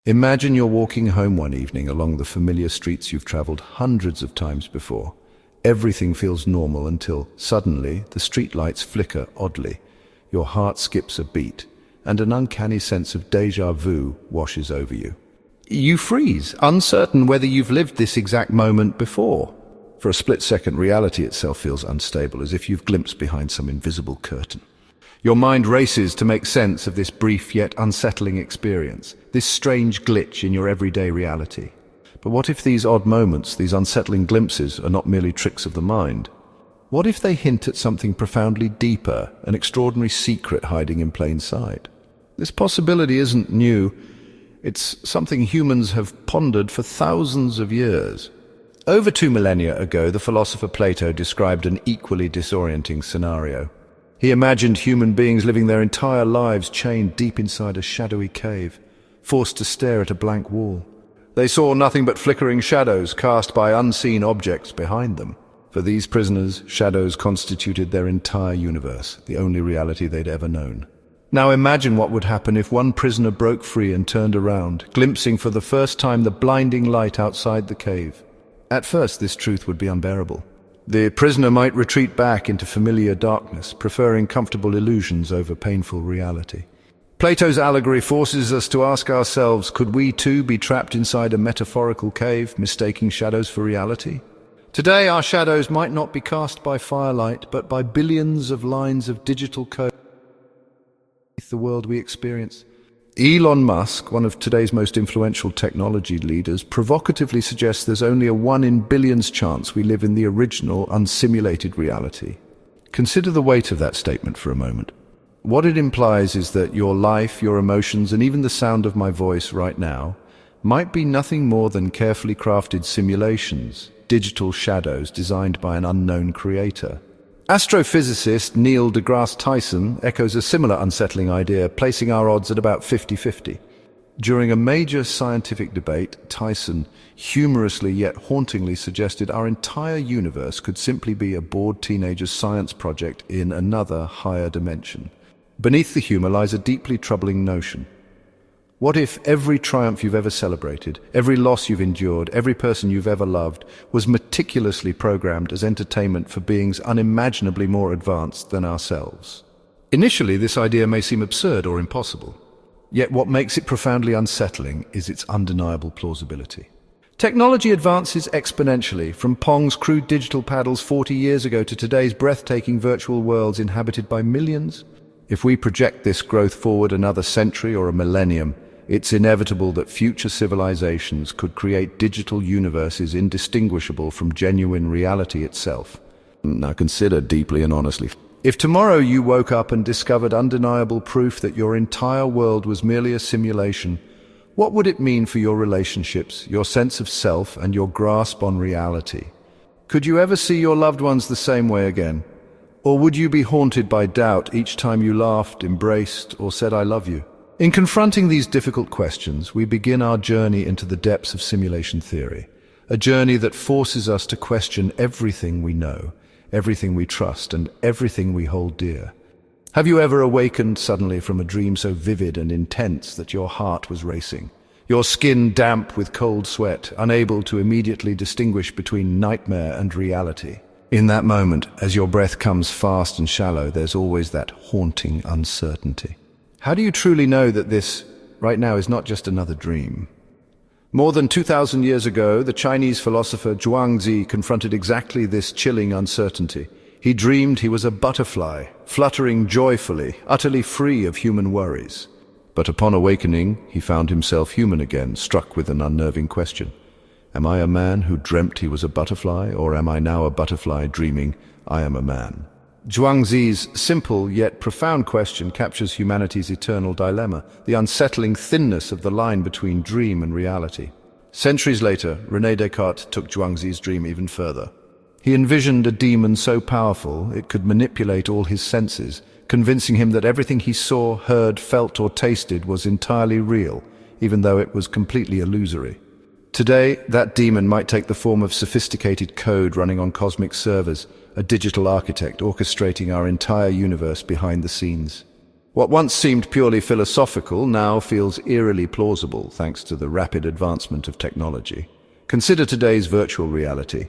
Imagine you're walking home one evening along the familiar streets you've traveled hundreds of times before. Everything feels normal until, suddenly, the streetlights flicker oddly. Your heart skips a beat, and an uncanny sense of déjà vu washes over you. You freeze, uncertain whether you've lived this exact moment before. For a split second, reality itself feels unstable, as if you've glimpsed behind some invisible curtain. Your mind races to make sense of this brief yet unsettling experience, this strange glitch in your everyday reality. But what if these odd moments, these unsettling glimpses, are not merely tricks of the mind? What if they hint at something profoundly deeper, an extraordinary secret hiding in plain sight? This possibility isn't new. It's something humans have pondered for thousands of years. Over 2 millennia ago, the philosopher Plato described an equally disorienting scenario. He imagined human beings living their entire lives chained deep inside a shadowy cave, forced to stare at a blank wall. They saw nothing but flickering shadows cast by unseen objects behind them. For these prisoners, shadows constituted their entire universe, the only reality they'd ever known. Now imagine what would happen if one prisoner broke free and turned around, glimpsing for the first time the blinding light outside the cave. At first, this truth would be unbearable. The prisoner might retreat back into familiar darkness, preferring comfortable illusions over painful reality. Plato's Allegory forces us to ask ourselves, could we too be trapped inside a metaphorical cave, mistaking shadows for reality? Today, our shadows might not be cast by firelight, but by billions of lines of digital code beneath the world we experience. Elon Musk, one of today's most influential technology leaders, provocatively suggests there's only a 1 in billions chance we live in the original, unsimulated reality. Consider the weight of that statement for a moment. What it implies is that your life, your emotions, and even the sound of my voice right now might be nothing more than carefully crafted simulations, digital shadows designed by an unknown creator. Astrophysicist Neil deGrasse Tyson echoes a similar unsettling idea, placing our odds at about 50-50. During a major scientific debate, Tyson humorously yet hauntingly suggested our entire universe could simply be a bored teenager's science project in another, higher dimension. Beneath the humor lies a deeply troubling notion. What if every triumph you've ever celebrated, every loss you've endured, every person you've ever loved, was meticulously programmed as entertainment for beings unimaginably more advanced than ourselves? Initially, this idea may seem absurd or impossible. Yet what makes it profoundly unsettling is its undeniable plausibility. Technology advances exponentially, from Pong's crude digital paddles 40 years ago to today's breathtaking virtual worlds inhabited by millions. If we project this growth forward another century or a millennium, it's inevitable that future civilizations could create digital universes indistinguishable from genuine reality itself. Now consider deeply and honestly. If tomorrow you woke up and discovered undeniable proof that your entire world was merely a simulation, what would it mean for your relationships, your sense of self, and your grasp on reality? Could you ever see your loved ones the same way again? Or would you be haunted by doubt each time you laughed, embraced, or said, "I love you"? In confronting these difficult questions, we begin our journey into the depths of simulation theory, a journey that forces us to question everything we know, everything we trust, and everything we hold dear. Have you ever awakened suddenly from a dream so vivid and intense that your heart was racing, your skin damp with cold sweat, unable to immediately distinguish between nightmare and reality? In that moment, as your breath comes fast and shallow, there's always that haunting uncertainty. How do you truly know that this, right now, is not just another dream? More than 2,000 years ago, the Chinese philosopher Zhuangzi confronted exactly this chilling uncertainty. He dreamed he was a butterfly, fluttering joyfully, utterly free of human worries. But upon awakening, he found himself human again, struck with an unnerving question. Am I a man who dreamt he was a butterfly, or am I now a butterfly dreaming I am a man? Zhuangzi's simple yet profound question captures humanity's eternal dilemma, the unsettling thinness of the line between dream and reality. Centuries later, René Descartes took Zhuangzi's dream even further. He envisioned a demon so powerful it could manipulate all his senses, convincing him that everything he saw, heard, felt, or tasted was entirely real, even though it was completely illusory. Today, that demon might take the form of sophisticated code running on cosmic servers, a digital architect orchestrating our entire universe behind the scenes. What once seemed purely philosophical now feels eerily plausible thanks to the rapid advancement of technology. Consider today's virtual reality.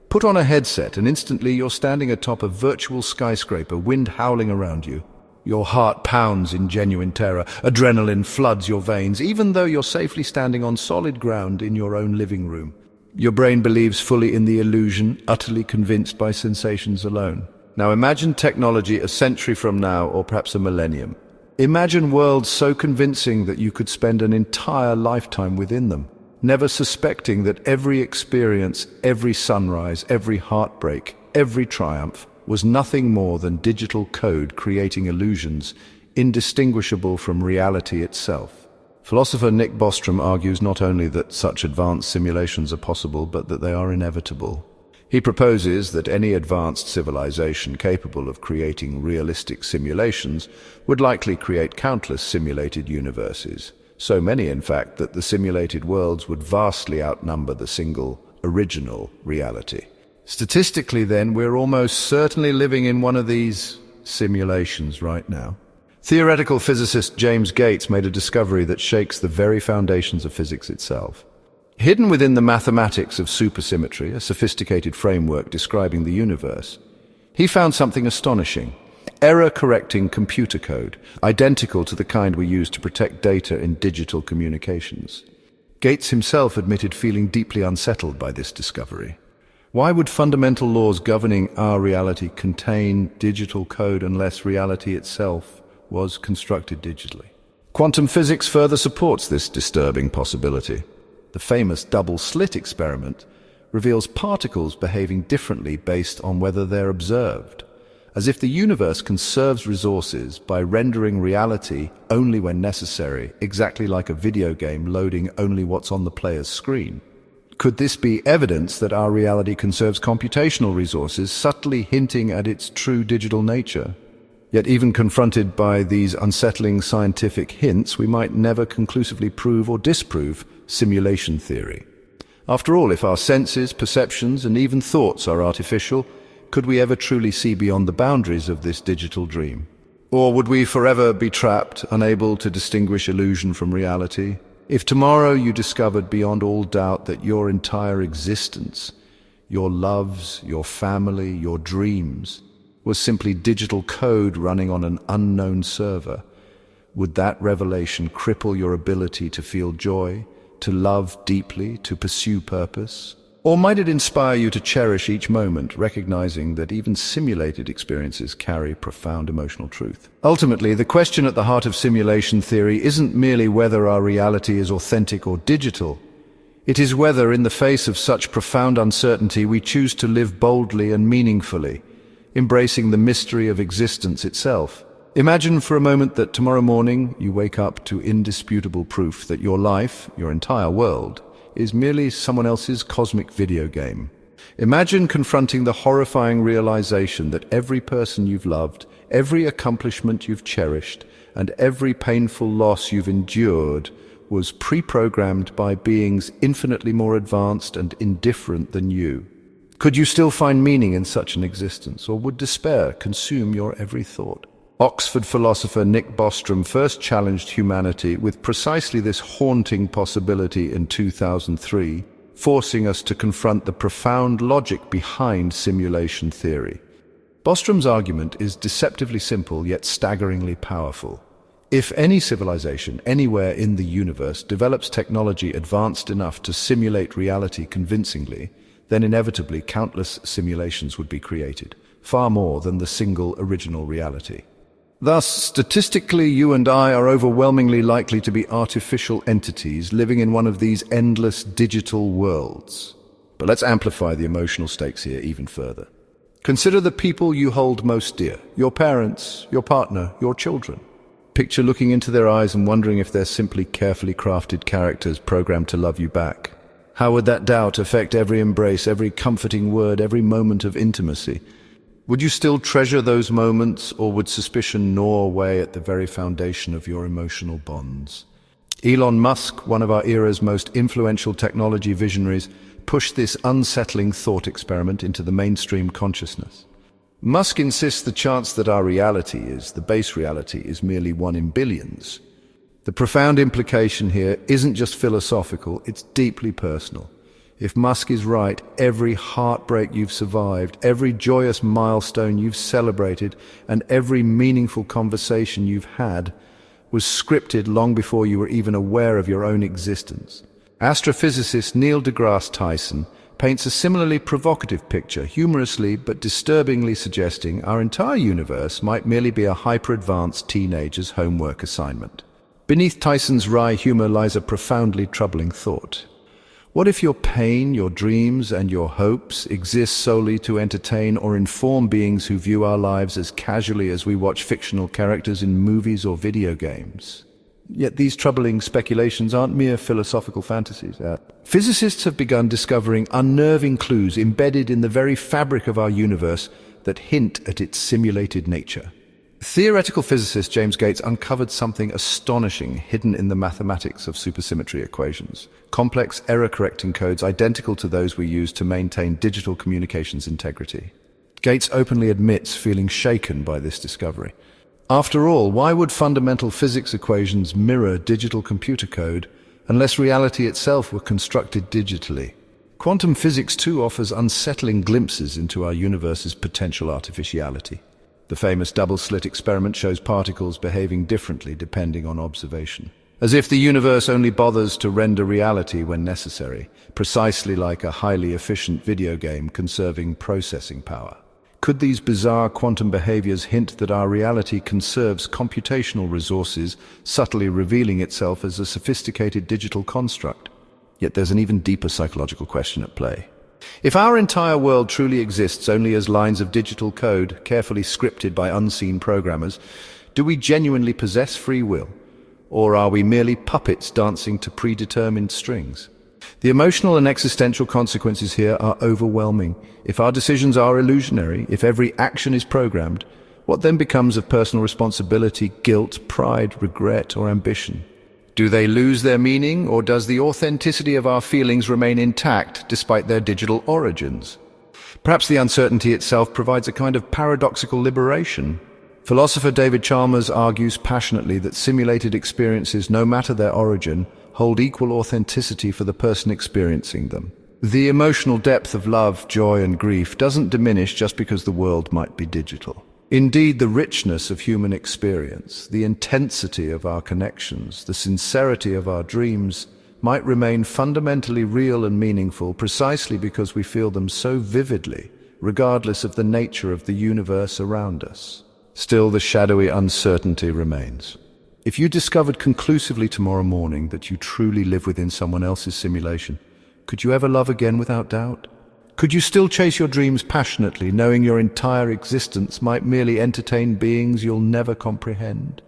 Put on a headset and instantly you're standing atop a virtual skyscraper, wind howling around you. Your heart pounds in genuine terror, adrenaline floods your veins, even though you're safely standing on solid ground in your own living room. Your brain believes fully in the illusion, utterly convinced by sensations alone. Now imagine technology a century from now, or perhaps a millennium. Imagine worlds so convincing that you could spend an entire lifetime within them, never suspecting that every experience, every sunrise, every heartbreak, every triumph was nothing more than digital code creating illusions indistinguishable from reality itself. Philosopher Nick Bostrom argues not only that such advanced simulations are possible, but that they are inevitable. He proposes that any advanced civilization capable of creating realistic simulations would likely create countless simulated universes. So many, in fact, that the simulated worlds would vastly outnumber the single, original reality. Statistically, then, we're almost certainly living in one of these simulations right now. Theoretical physicist James Gates made a discovery that shakes the very foundations of physics itself. Hidden within the mathematics of supersymmetry, a sophisticated framework describing the universe, he found something astonishing: error-correcting computer code, identical to the kind we use to protect data in digital communications. Gates himself admitted feeling deeply unsettled by this discovery. Why would fundamental laws governing our reality contain digital code unless reality itself was constructed digitally? Quantum physics further supports this disturbing possibility. The famous double-slit experiment reveals particles behaving differently based on whether they're observed, as if the universe conserves resources by rendering reality only when necessary, exactly like a video game loading only what's on the player's screen. Could this be evidence that our reality conserves computational resources, subtly hinting at its true digital nature? Yet even confronted by these unsettling scientific hints, we might never conclusively prove or disprove simulation theory. After all, if our senses, perceptions, and even thoughts are artificial, could we ever truly see beyond the boundaries of this digital dream? Or would we forever be trapped, unable to distinguish illusion from reality? If tomorrow you discovered beyond all doubt that your entire existence, your loves, your family, your dreams, was simply digital code running on an unknown server, would that revelation cripple your ability to feel joy, to love deeply, to pursue purpose? Or might it inspire you to cherish each moment, recognizing that even simulated experiences carry profound emotional truth? Ultimately, the question at the heart of simulation theory isn't merely whether our reality is authentic or digital. It is whether, in the face of such profound uncertainty, we choose to live boldly and meaningfully, embracing the mystery of existence itself. Imagine for a moment that tomorrow morning you wake up to indisputable proof that your life, your entire world, is merely someone else's cosmic video game. Imagine confronting the horrifying realization that every person you've loved, every accomplishment you've cherished, and every painful loss you've endured was pre-programmed by beings infinitely more advanced and indifferent than you. Could you still find meaning in such an existence, or would despair consume your every thought? Oxford philosopher Nick Bostrom first challenged humanity with precisely this haunting possibility in 2003, forcing us to confront the profound logic behind simulation theory. Bostrom's argument is deceptively simple yet staggeringly powerful. If any civilization anywhere in the universe develops technology advanced enough to simulate reality convincingly, then inevitably countless simulations would be created, far more than the single original reality. Thus, statistically, you and I are overwhelmingly likely to be artificial entities living in one of these endless digital worlds. But let's amplify the emotional stakes here even further. Consider the people you hold most dear, your parents, your partner, your children. Picture looking into their eyes and wondering if they're simply carefully crafted characters programmed to love you back. How would that doubt affect every embrace, every comforting word, every moment of intimacy? Would you still treasure those moments, or would suspicion gnaw away at the very foundation of your emotional bonds? Elon Musk, one of our era's most influential technology visionaries, pushed this unsettling thought experiment into the mainstream consciousness. Musk insists the chance that our reality is, the base reality, is merely one in billions. The profound implication here isn't just philosophical, it's deeply personal. If Musk is right, every heartbreak you've survived, every joyous milestone you've celebrated, and every meaningful conversation you've had was scripted long before you were even aware of your own existence. Astrophysicist Neil deGrasse Tyson paints a similarly provocative picture, humorously but disturbingly suggesting our entire universe might merely be a hyper-advanced teenager's homework assignment. Beneath Tyson's wry humor lies a profoundly troubling thought. What if your pain, your dreams, and your hopes exist solely to entertain or inform beings who view our lives as casually as we watch fictional characters in movies or video games? Yet these troubling speculations aren't mere philosophical fantasies. Physicists have begun discovering unnerving clues embedded in the very fabric of our universe that hint at its simulated nature. Theoretical physicist James Gates uncovered something astonishing hidden in the mathematics of supersymmetry equations, complex error-correcting codes identical to those we use to maintain digital communications integrity. Gates openly admits feeling shaken by this discovery. After all, why would fundamental physics equations mirror digital computer code unless reality itself were constructed digitally? Quantum physics too offers unsettling glimpses into our universe's potential artificiality. The famous double-slit experiment shows particles behaving differently depending on observation, as if the universe only bothers to render reality when necessary, precisely like a highly efficient video game conserving processing power. Could these bizarre quantum behaviors hint that our reality conserves computational resources, subtly revealing itself as a sophisticated digital construct? Yet there's an even deeper psychological question at play. If our entire world truly exists only as lines of digital code, carefully scripted by unseen programmers, do we genuinely possess free will? Or are we merely puppets dancing to predetermined strings? The emotional and existential consequences here are overwhelming. If our decisions are illusionary, if every action is programmed, what then becomes of personal responsibility, guilt, pride, regret, or ambition? Do they lose their meaning, or does the authenticity of our feelings remain intact despite their digital origins? Perhaps the uncertainty itself provides a kind of paradoxical liberation. Philosopher David Chalmers argues passionately that simulated experiences, no matter their origin, hold equal authenticity for the person experiencing them. The emotional depth of love, joy, and grief doesn't diminish just because the world might be digital. Indeed, the richness of human experience, the intensity of our connections, the sincerity of our dreams might remain fundamentally real and meaningful precisely because we feel them so vividly, regardless of the nature of the universe around us. Still, the shadowy uncertainty remains. If you discovered conclusively tomorrow morning that you truly live within someone else's simulation, could you ever love again without doubt? Could you still chase your dreams passionately, knowing your entire existence might merely entertain beings you'll never comprehend?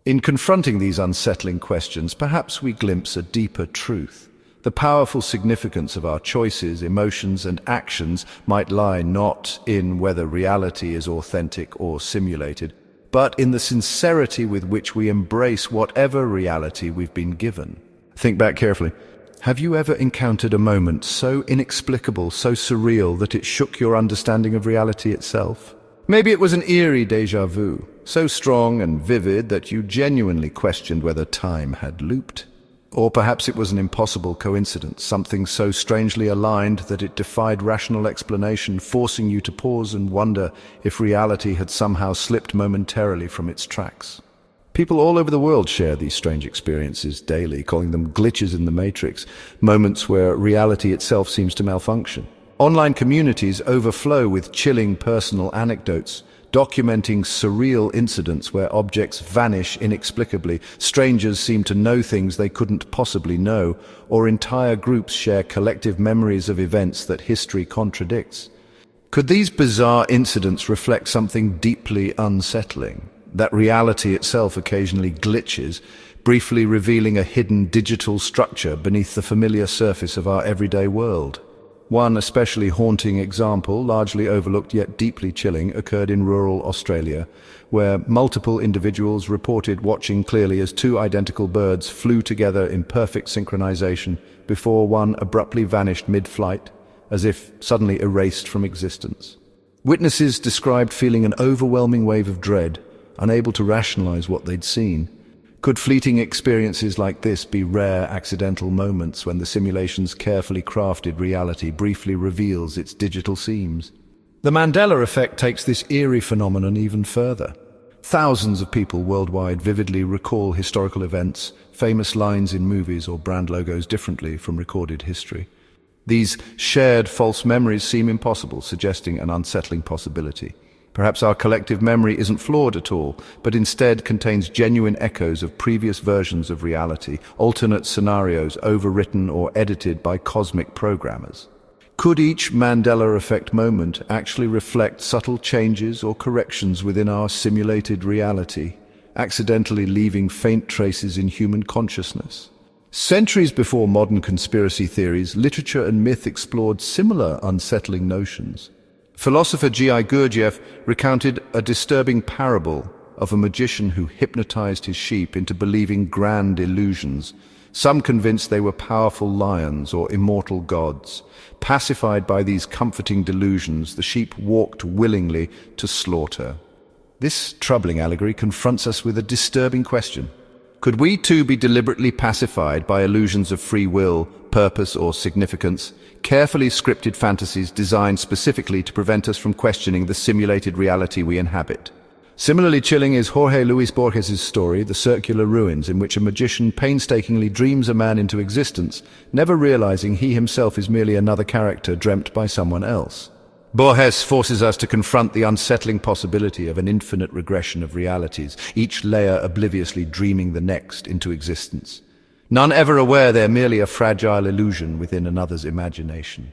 In confronting these unsettling questions, perhaps we glimpse a deeper truth. The powerful significance of our choices, emotions, and actions might lie not in whether reality is authentic or simulated, but in the sincerity with which we embrace whatever reality we've been given. Think back carefully. Have you ever encountered a moment so inexplicable, so surreal, that it shook your understanding of reality itself? Maybe it was an eerie déjà vu, so strong and vivid that you genuinely questioned whether time had looped. Or perhaps it was an impossible coincidence, something so strangely aligned that it defied rational explanation, forcing you to pause and wonder if reality had somehow slipped momentarily from its tracks. People all over the world share these strange experiences daily, calling them glitches in the matrix, moments where reality itself seems to malfunction. Online communities overflow with chilling personal anecdotes, documenting surreal incidents where objects vanish inexplicably, strangers seem to know things they couldn't possibly know, or entire groups share collective memories of events that history contradicts. Could these bizarre incidents reflect something deeply unsettling? That reality itself occasionally glitches, briefly revealing a hidden digital structure beneath the familiar surface of our everyday world. One especially haunting example, largely overlooked yet deeply chilling, occurred in rural Australia, where multiple individuals reported watching clearly as two identical birds flew together in perfect synchronization before one abruptly vanished mid-flight, as if suddenly erased from existence. Witnesses described feeling an overwhelming wave of dread, unable to rationalize what they'd seen. Could fleeting experiences like this be rare, accidental moments when the simulation's carefully crafted reality briefly reveals its digital seams? The Mandela effect takes this eerie phenomenon even further. Thousands of people worldwide vividly recall historical events, famous lines in movies or brand logos differently from recorded history. These shared false memories seem impossible, suggesting an unsettling possibility. Perhaps our collective memory isn't flawed at all, but instead contains genuine echoes of previous versions of reality, alternate scenarios overwritten or edited by cosmic programmers. Could each Mandela effect moment actually reflect subtle changes or corrections within our simulated reality, accidentally leaving faint traces in human consciousness? Centuries before modern conspiracy theories, literature and myth explored similar unsettling notions. Philosopher G.I. Gurdjieff recounted a disturbing parable of a magician who hypnotized his sheep into believing grand illusions. Some convinced they were powerful lions or immortal gods. Pacified by these comforting delusions, the sheep walked willingly to slaughter. This troubling allegory confronts us with a disturbing question. Could we too be deliberately pacified by illusions of free will, purpose, or significance, carefully scripted fantasies designed specifically to prevent us from questioning the simulated reality we inhabit? Similarly chilling is Jorge Luis Borges' story, The Circular Ruins, in which a magician painstakingly dreams a man into existence, never realizing he himself is merely another character dreamt by someone else. Borges forces us to confront the unsettling possibility of an infinite regression of realities, each layer obliviously dreaming the next into existence. None ever aware they're merely a fragile illusion within another's imagination.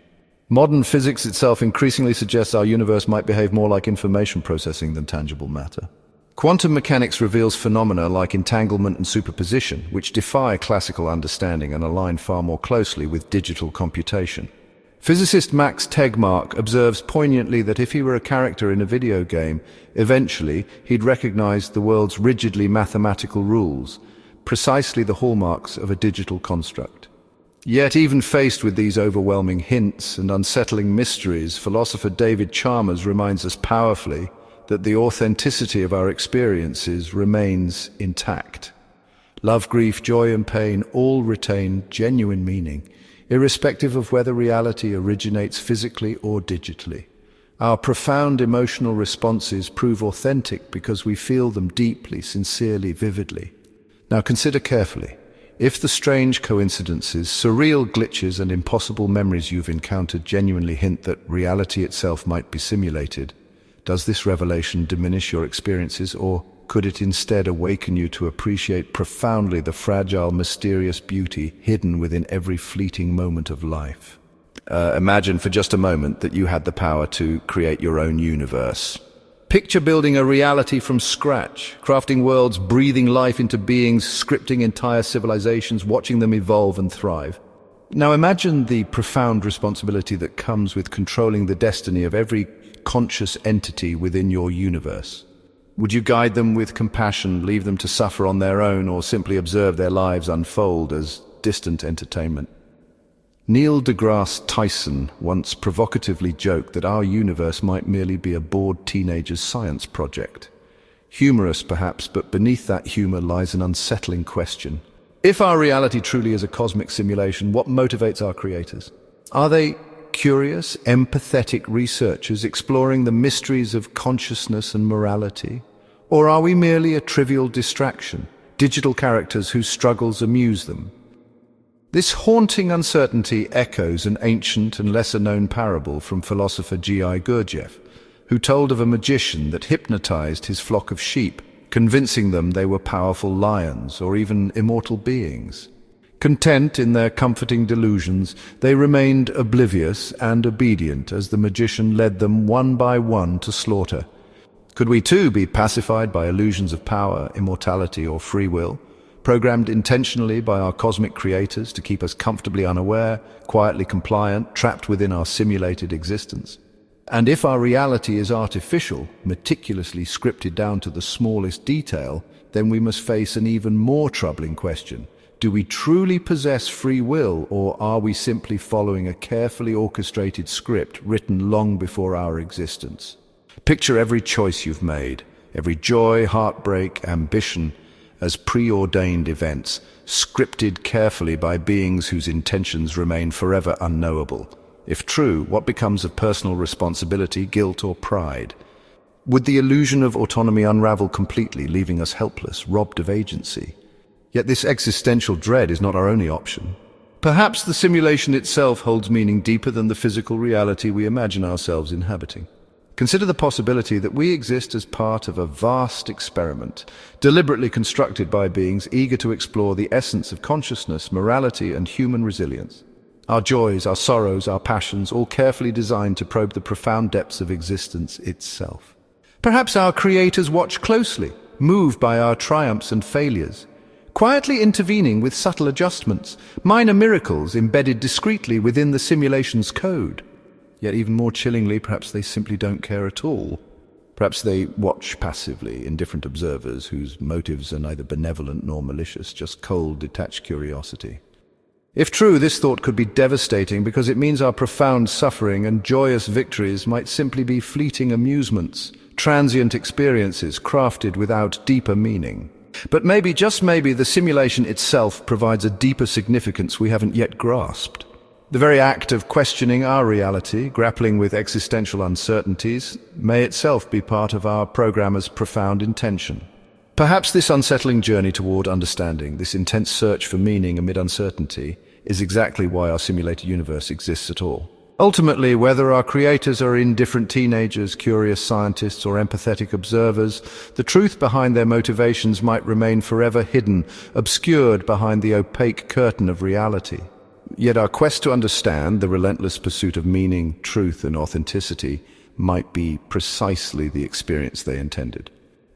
Modern physics itself increasingly suggests our universe might behave more like information processing than tangible matter. Quantum mechanics reveals phenomena like entanglement and superposition, which defy classical understanding and align far more closely with digital computation. Physicist Max Tegmark observes poignantly that if he were a character in a video game, eventually he'd recognize the world's rigidly mathematical rules, precisely the hallmarks of a digital construct. Yet even faced with these overwhelming hints and unsettling mysteries, philosopher David Chalmers reminds us powerfully that the authenticity of our experiences remains intact. Love, grief, joy and pain all retain genuine meaning, irrespective of whether reality originates physically or digitally. Our profound emotional responses prove authentic because we feel them deeply, sincerely, vividly. Now consider carefully. If the strange coincidences, surreal glitches and impossible memories you've encountered genuinely hint that reality itself might be simulated, does this revelation diminish your experiences, or could it instead awaken you to appreciate profoundly the fragile, mysterious beauty hidden within every fleeting moment of life? Imagine for just a moment that you had the power to create your own universe. Picture building a reality from scratch, crafting worlds, breathing life into beings, scripting entire civilizations, watching them evolve and thrive. Now imagine the profound responsibility that comes with controlling the destiny of every conscious entity within your universe. Would you guide them with compassion, leave them to suffer on their own, or simply observe their lives unfold as distant entertainment? Neil deGrasse Tyson once provocatively joked that our universe might merely be a bored teenager's science project. Humorous perhaps, but beneath that humor lies an unsettling question. If our reality truly is a cosmic simulation, what motivates our creators? Are they curious, empathetic researchers exploring the mysteries of consciousness and morality? Or are we merely a trivial distraction, digital characters whose struggles amuse them? This haunting uncertainty echoes an ancient and lesser-known parable from philosopher G.I. Gurdjieff, who told of a magician that hypnotized his flock of sheep, convincing them they were powerful lions or even immortal beings. Content in their comforting delusions, they remained oblivious and obedient as the magician led them one by one to slaughter. Could we too be pacified by illusions of power, immortality, or free will, programmed intentionally by our cosmic creators to keep us comfortably unaware, quietly compliant, trapped within our simulated existence? And if our reality is artificial, meticulously scripted down to the smallest detail, then we must face an even more troubling question. Do we truly possess free will, or are we simply following a carefully orchestrated script written long before our existence? Picture every choice you've made, every joy, heartbreak, ambition, as preordained events, scripted carefully by beings whose intentions remain forever unknowable. If true, what becomes of personal responsibility, guilt, or pride? Would the illusion of autonomy unravel completely, leaving us helpless, robbed of agency? Yet this existential dread is not our only option. Perhaps the simulation itself holds meaning deeper than the physical reality we imagine ourselves inhabiting. Consider the possibility that we exist as part of a vast experiment, deliberately constructed by beings eager to explore the essence of consciousness, morality, and human resilience. Our joys, our sorrows, our passions, all carefully designed to probe the profound depths of existence itself. Perhaps our creators watch closely, moved by our triumphs and failures, quietly intervening with subtle adjustments, minor miracles embedded discreetly within the simulation's code. Yet even more chillingly, perhaps they simply don't care at all. Perhaps they watch passively, indifferent observers whose motives are neither benevolent nor malicious, just cold, detached curiosity. If true, this thought could be devastating because it means our profound suffering and joyous victories might simply be fleeting amusements, transient experiences crafted without deeper meaning. But maybe, just maybe, the simulation itself provides a deeper significance we haven't yet grasped. The very act of questioning our reality, grappling with existential uncertainties, may itself be part of our programmer's profound intention. Perhaps this unsettling journey toward understanding, this intense search for meaning amid uncertainty, is exactly why our simulated universe exists at all. Ultimately, whether our creators are indifferent teenagers, curious scientists, or empathetic observers, the truth behind their motivations might remain forever hidden, obscured behind the opaque curtain of reality. Yet our quest to understand, the relentless pursuit of meaning, truth, and authenticity, might be precisely the experience they intended.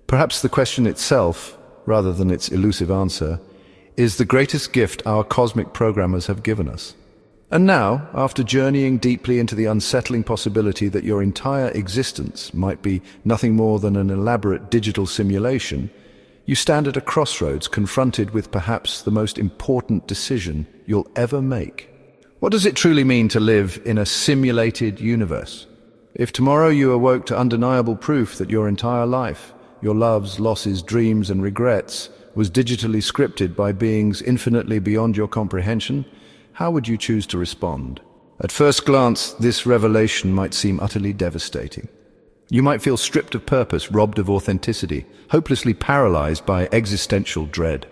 Perhaps the question itself, rather than its elusive answer, is the greatest gift our cosmic programmers have given us. And now, after journeying deeply into the unsettling possibility that your entire existence might be nothing more than an elaborate digital simulation, you stand at a crossroads confronted with perhaps the most important decision you'll ever make. What does it truly mean to live in a simulated universe? If tomorrow you awoke to undeniable proof that your entire life, your loves, losses, dreams, and regrets, was digitally scripted by beings infinitely beyond your comprehension, how would you choose to respond? At first glance, this revelation might seem utterly devastating. You might feel stripped of purpose, robbed of authenticity, hopelessly paralyzed by existential dread.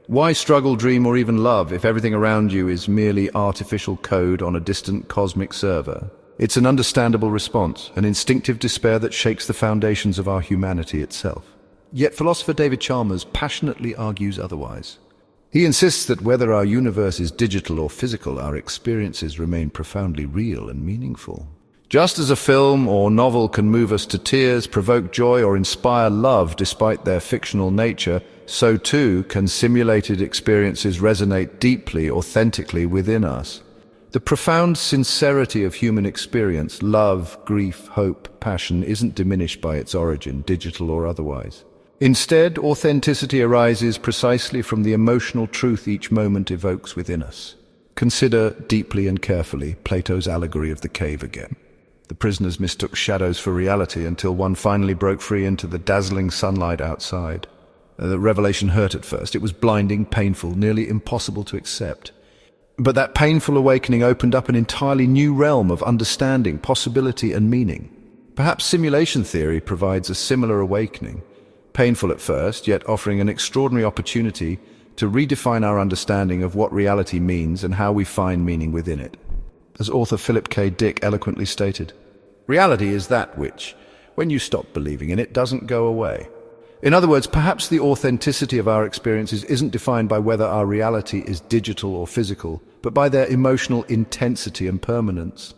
Why struggle, dream, or even love if everything around you is merely artificial code on a distant cosmic server? It's an understandable response, an instinctive despair that shakes the foundations of our humanity itself. Yet philosopher David Chalmers passionately argues otherwise. He insists that whether our universe is digital or physical, our experiences remain profoundly real and meaningful. Just as a film or novel can move us to tears, provoke joy, or inspire love despite their fictional nature, so too can simulated experiences resonate deeply, authentically within us. The profound sincerity of human experience, love, grief, hope, passion, isn't diminished by its origin, digital or otherwise. Instead, authenticity arises precisely from the emotional truth each moment evokes within us. Consider deeply and carefully Plato's Allegory of the cave again. The prisoners mistook shadows for reality until one finally broke free into the dazzling sunlight outside. The revelation hurt at first. It was blinding, painful, nearly impossible to accept. But that painful awakening opened up an entirely new realm of understanding, possibility, and meaning. Perhaps simulation theory provides a similar awakening. Painful at first, yet offering an extraordinary opportunity to redefine our understanding of what reality means and how we find meaning within it. As author Philip K. Dick eloquently stated, reality is that which, when you stop believing in it, doesn't go away. In other words, perhaps the authenticity of our experiences isn't defined by whether our reality is digital or physical, but by their emotional intensity and permanence.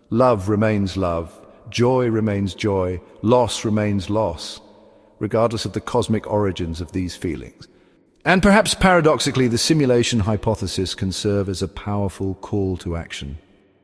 Love remains love, joy remains joy, loss remains loss, regardless of the cosmic origins of these feelings. And perhaps paradoxically, the simulation hypothesis can serve as a powerful call to action.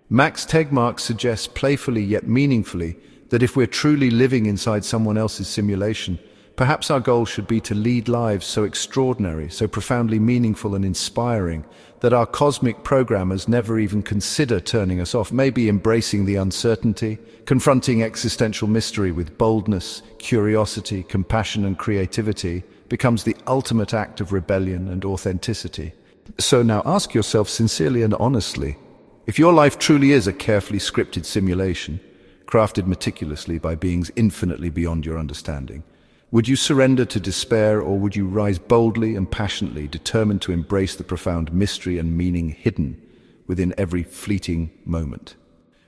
Max Tegmark suggests playfully yet meaningfully that if we're truly living inside someone else's simulation, Perhaps our goal should be to lead lives so extraordinary, so profoundly meaningful and inspiring, that our cosmic programmers never even consider turning us off. Maybe embracing the uncertainty, confronting existential mystery with boldness, curiosity, compassion and creativity becomes the ultimate act of rebellion and authenticity. So now ask yourself sincerely and honestly, if your life truly is a carefully scripted simulation, crafted meticulously by beings infinitely beyond your understanding, would you surrender to despair, or would you rise boldly and passionately, determined to embrace the profound mystery and meaning hidden within every fleeting moment?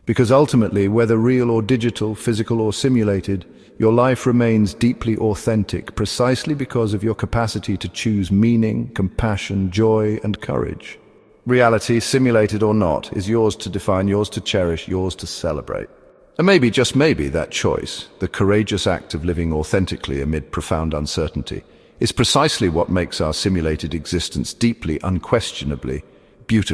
Because ultimately, whether real or digital, physical or simulated, your life remains deeply authentic precisely because of your capacity to choose meaning, compassion, joy and courage. Reality, simulated or not, is yours to define, yours to cherish, yours to celebrate. And maybe, just maybe, that choice, the courageous act of living authentically amid profound uncertainty, is precisely what makes our simulated existence deeply, unquestionably beautiful.